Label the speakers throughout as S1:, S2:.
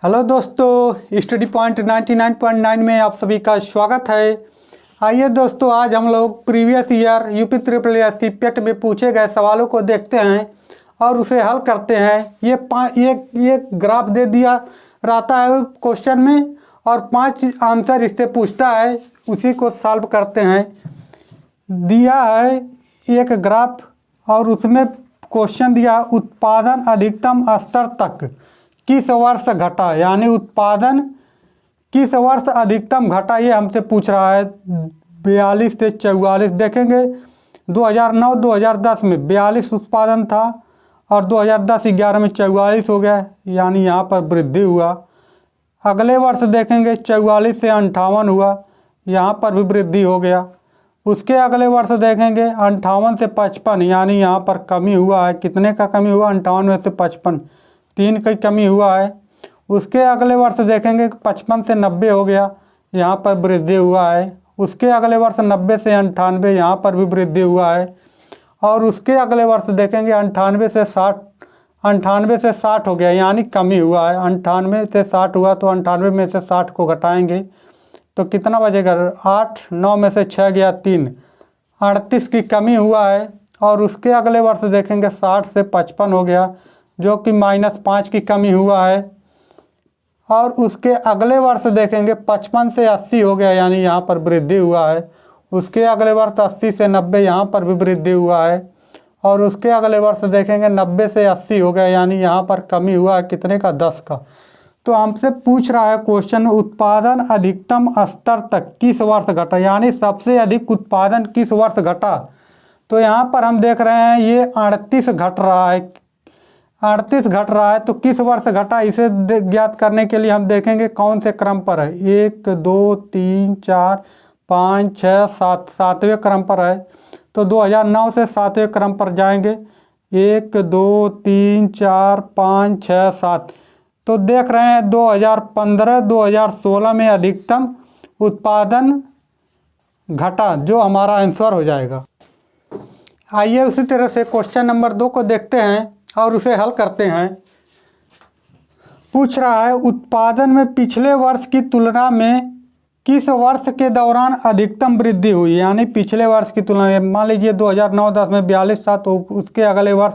S1: Hello दोस्तों, study point 99.9 में आप सभी का स्वागत है। आइए दोस्तों, आज हम लोग previous year UP triple S C PET में पूछे गए सवालों को देखते हैं और उसे हल करते हैं। ये ग्राफ दे दिया रहता है क्वेश्चन में और 5 आंसर इससे पूछता है, उसी को सॉल्व करते हैं। दिया है एक ग्राफ और उसमें क्वेश्चन दिया उत्पादन अधिकतम स्तर तक किस वर्ष घटा, यानी उत्पादन किस वर्ष अधिकतम घटा, ये हमसे पूछ रहा है। 42 से 44 देखेंगे। 2009-2010 में 42 उत्पादन था और 2010-11 में 44 हो गया, यानी यहाँ पर वृद्धि हुआ। अगले वर्ष देखेंगे 44 से 58 हुआ, यहाँ पर भी वृद्धि हो गया। उसके अगले वर्ष देखेंगे 58 से 55, यानी यहाँ पर कमी हुआ है। कितने का कमी हुआ? 58 में से 55, 3 की कमी हुआ है। उसके अगले वर्ष देखेंगे 55 से 90 हो गया, यहाँ पर वृद्धि हुआ है। उसके अगले वर्ष 90 से 98, यहाँ पर भी वृद्धि हुआ है। और उसके अगले वर्ष देखेंगे 98 से 60, 98 से 60 हो गया, यानी कमी हुआ है। 98 से 60 हुआ तो 98 में से 60 को घटाएंगे तो कितना बचेगा? 8, 9 में से 6 गया 3, 38 की कमी हुआ है। और उसके अगले वर्ष देखेंगे 60 से 55 हो गया, जो कि -5 की कमी हुआ है। और उसके अगले वर्ष देखेंगे 55 से 80 हो गया, यानी यहाँ पर वृद्धि हुआ है। उसके अगले वर्ष 80 से 90, यहाँ पर भी वृद्धि हुआ है। और उसके अगले वर्ष देखेंगे 90 से 80 हो गया, यानी यहाँ पर कमी हुआ है। कितने का? 10 का। तो हमसे पूछ रहा है क्वेश्चन उत्पादन अधिकतम स्तर तक किस वर्ष घटा, यानी सबसे अधिक उत्पादन किस वर्ष घटा। तो यहाँ पर हम देख रहे हैं ये 38 घट रहा है, 38 घट रहा है। तो किस वर्ष घटा, इसे ज्ञात करने के लिए हम देखेंगे कौन से क्रम पर है। 1, 2, 3, 4, 5, 6, 7, 7वें क्रम पर है। तो 2009 से 7वें क्रम पर जाएंगे। 1, 2, 3, 4, 5, 6, 7। तो देख रहे हैं 2015-2016 में अधिकतम उत्पादन घटा, जो हमारा आंसर हो जाएगा। आइए उसी तरह से क्वेश्चन नंबर 2 को देखते हैं और उसे हल करते हैं। पूछ रहा है उत्पादन में पिछले वर्ष की तुलना में किस वर्ष के दौरान अधिकतम वृद्धि हुई, यानी पिछले वर्ष की तुलना में। मान लीजिए 2009-10 में 42 था, तो उसके अगले वर्ष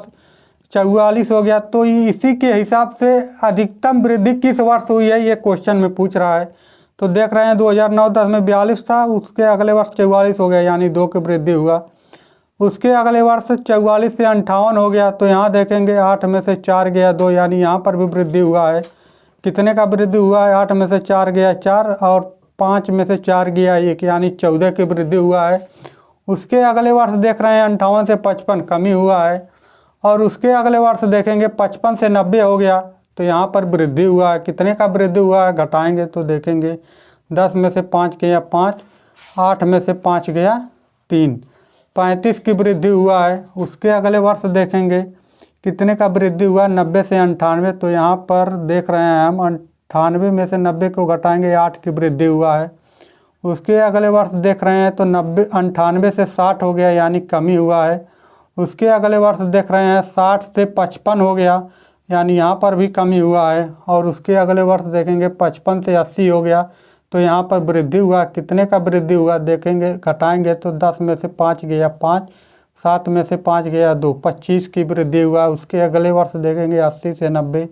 S1: 44 हो गया। तो इसी के हिसाब से अधिकतम वृद्धि किस वर्ष हुई है, ये क्वेश्चन में पूछ रहा है। तो देख रहे हैं 2009-10 में 42 था, उसके अगले वर्ष 44 हो गया, यानी 2 की वृद्धि हुआ। उसके अगले वर्ष 44 से 58 हो गया। तो यहाँ देखेंगे 8 में से 4 गया 2, यानी यहाँ पर भी वृद्धि हुआ है। कितने का वृद्धि हुआ है? 8 में से 4 गया 4 और 5 में से 4 गया 1, यानी 14 की वृद्धि हुआ है। उसके अगले वर्ष देख रहे हैं 58 से 55, कमी हुआ है। और उसके अगले वर्ष देखेंगे 55 से 90 हो गया, तो यहाँ पर वृद्धि हुआ है। कितने का वृद्धि हुआ है? घटाएंगे तो देखेंगे 10 में से 5 गया 5, 8 में से 5 गया 3, 35 की वृद्धि हुआ है। उसके अगले वर्ष देखेंगे कितने का वृद्धि हुआ? 90 से 98। तो यहाँ पर देख रहे हैं हम 98 में से 90 को घटाएंगे, 8 की वृद्धि हुआ है। उसके अगले वर्ष देख रहे हैं तो 98 से 60 हो गया, यानी कमी हुआ है। उसके अगले वर्ष देख रहे हैं 60 से 55 हो गया, यानी यहाँ पर भी कमी हुआ है। और उसके अगले वर्ष देखेंगे 55 से 80 हो गया, तो यहाँ पर वृद्धि हुआ। कितने का वृद्धि हुआ? देखेंगे घटाएंगे तो 10 में से 5 गया 5, 7 में से 5 गया 2, 25 की वृद्धि हुआ। उसके अगले वर्ष देखेंगे 80 से 90,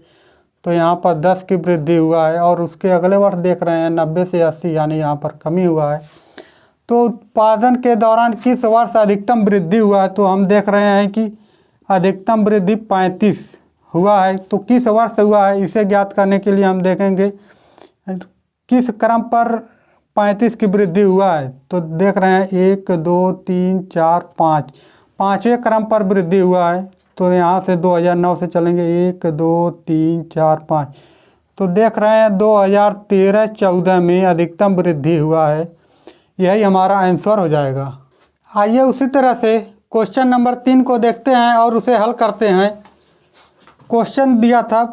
S1: तो यहाँ पर 10 की वृद्धि हुआ है। और उसके अगले वर्ष देख रहे हैं 90 से 80, यानी यहाँ पर कमी हुआ है। तो उत्पादन के दौरान किस वर्ष अधिकतम वृद्धि हुआ है? तो हम देख रहे हैं कि अधिकतम वृद्धि 35 हुआ है। तो किस वर्ष हुआ है, इसे ज्ञात करने के लिए हम देखेंगे किस क्रम पर 35 की वृद्धि हुआ है। तो देख रहे हैं 1, 2, 3, 4, 5, 5वें क्रम पर वृद्धि हुआ है। तो यहाँ से 2009 से चलेंगे 1, 2, 3, 4, 5। तो देख रहे हैं 2013-14 में अधिकतम वृद्धि हुआ है। यही हमारा आंसर हो जाएगा। आइए उसी तरह से क्वेश्चन नंबर 3 को देखते हैं और उसे हल करते हैं। क्वेश्चन दिया था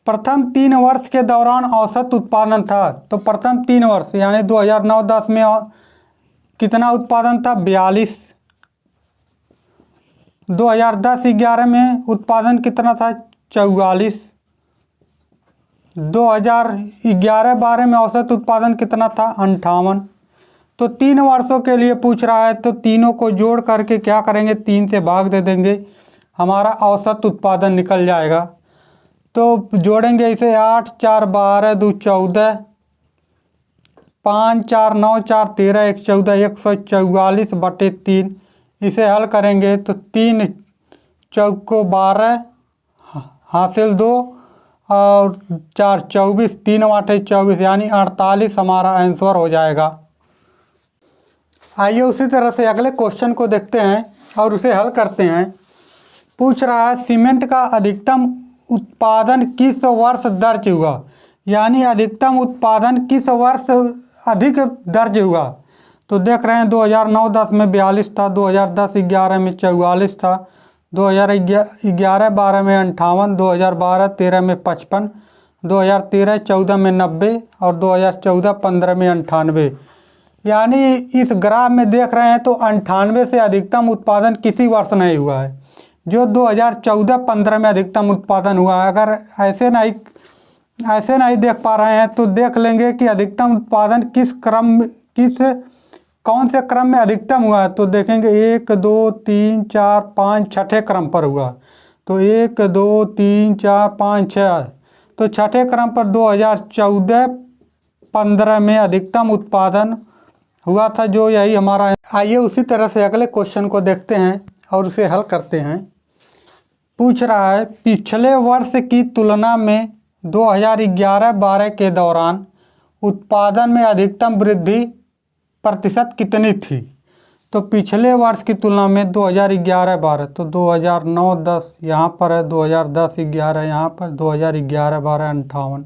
S1: प्रथम 3 वर्ष के दौरान औसत उत्पादन था। तो प्रथम 3 वर्ष यानी 2009-10 में कितना उत्पादन था? 42। 2010-11 में उत्पादन कितना था? 44। 2011-12 में औसत उत्पादन कितना था? 58। तो 3 वर्षों के लिए पूछ रहा है, तो तीनों को जोड़ करके क्या करेंगे? 3 से भाग दे देंगे, हमारा औसत उत्पादन निकल जाएगा। तो जोड़ेंगे इसे, 8 4 12 2 14, 5 4 9 4 13 1 14, 144/3। इसे हल करेंगे तो 3 चौको 12 हासिल 2 और 4 24, 3 8 24, यानी 48 हमारा आंसर हो जाएगा। आइए उसी तरह से अगले क्वेश्चन को देखते हैं और उसे हल करते हैं। पूछ रहा है सीमेंट का अधिकतम उत्पादन किस वर्ष दर्ज हुआ? यानी अधिकतम उत्पादन किस वर्ष अधिक दर्ज हुआ? तो देख रहे हैं 2009-10 में 42 था, 2010-11 में 44 था, 2011-12 में 58, 2012-13 में 55, 2013-14 में 90 और 2014-15 में 98। यानी इस ग्राफ में देख रहे हैं तो 98 से अधिकतम उत्पादन किसी वर्ष नहीं हुआ है, जो 2014-15 में अधिकतम उत्पादन हुआ है। अगर ऐसे नहीं देख पा रहे हैं तो देख लेंगे कि अधिकतम उत्पादन कौन से क्रम में अधिकतम हुआ है। तो देखेंगे 1 2 3 4 5 छठे क्रम पर हुआ। तो 1 2 3 4 5 6, तो छठे क्रम पर 2014-15 में अधिकतम उत्पादन हुआ था, जो यही हमारा है। आइए उसी तरह से अगले क्वेश्चन को देखते हैं और उसे हल करते हैं। पूछ रहा है पिछले वर्ष की तुलना में 2011-12 के दौरान उत्पादन में अधिकतम वृद्धि प्रतिशत कितनी थी? तो पिछले वर्ष की तुलना में 2011-12, तो 2009-10 यहाँ पर है, 2010-11 यहाँ पर, 2011-12 58,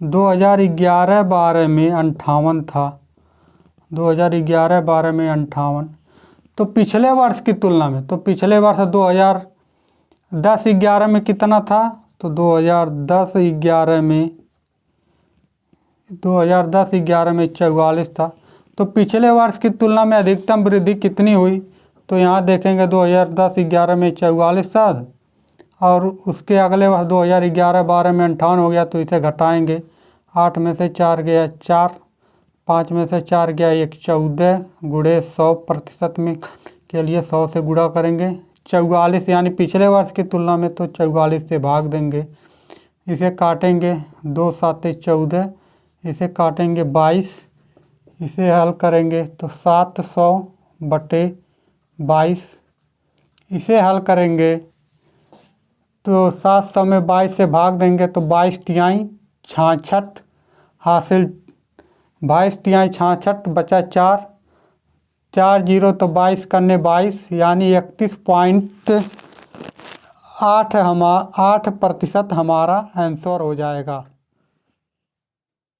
S1: 2011-12 में 58 था, 2011-12 में 58। तो पिछले वर्ष की तुलना में, तो पिछले वर्ष 2010-11 में कितना था? तो 2010-11 में 44 था। तो पिछले वर्ष की तुलना में अधिकतम वृद्धि कितनी हुई? तो यहाँ देखेंगे 2010-11 में 44 था और उसके अगले वर्ष 2011-12 में 58 हो गया। तो इसे घटाएंगे, 8 में से 4 गया 4, 5 में से 4 गया 1, 14 गुणे 100% में के लिए 100 से गुणा करेंगे 44, यानी पिछले वर्ष की तुलना में। तो 44 से भाग देंगे, इसे काटेंगे 2 7 14, इसे काटेंगे 22, इसे हल करेंगे तो 700/22, इसे हल करेंगे तो 700 में 22 से भाग देंगे तो 22 तिहाई 66 हासिल, 22 तिहाई 66 बचा 4 0, तो 22 करने 22, यानी 31.8% हमारा आंसर हो जाएगा।